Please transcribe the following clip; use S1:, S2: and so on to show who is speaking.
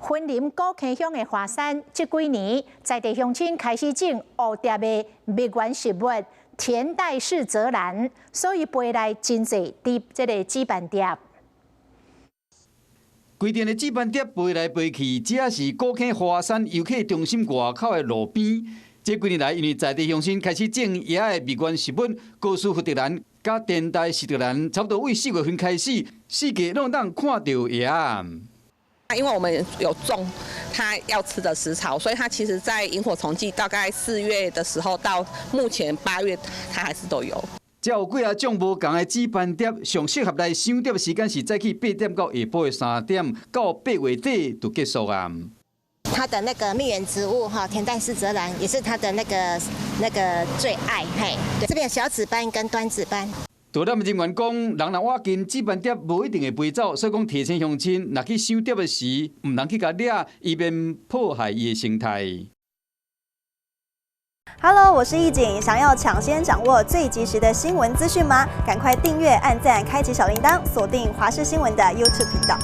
S1: 森林古坑乡的华山，这几年在地乡亲开始种乌蝶的蜜源植物田带式泽兰，所以飞来真侪这个紫斑蝶。
S2: 规定的紫斑蝶飞来飞去，只要是古坑华山游客中心外口的路边。这几年来，因为在地乡亲开始种椰的蜜源植物高斯福特兰、甲田带士特兰，差不多为4月份开始，四季拢当看到椰。
S3: 因为我们有种它要吃的食草，所以它其实在萤火虫季大概4月的时候到目前8月，它还是都有。
S2: 才有几种无同的紫斑蝶，上适合来赏蝶的时间是早起8点到下晡的3点，到8月底就结束啊。
S4: 它的那个蜜源植物哈，田带式泽兰也是它的那个最爱嘿。这边有小紫斑跟端紫斑。
S2: 导览人员讲，人若挖近紫斑蝶无一定会飞走，所以讲提醒乡亲，若去赏蝶的时，唔能去甲掠，以免破坏伊的生态。
S5: Hello， 我是易景，想要抢先掌握最及时的新闻资讯吗？赶快订阅、按赞、开启小铃铛，锁定华视新闻的 YouTube 频道。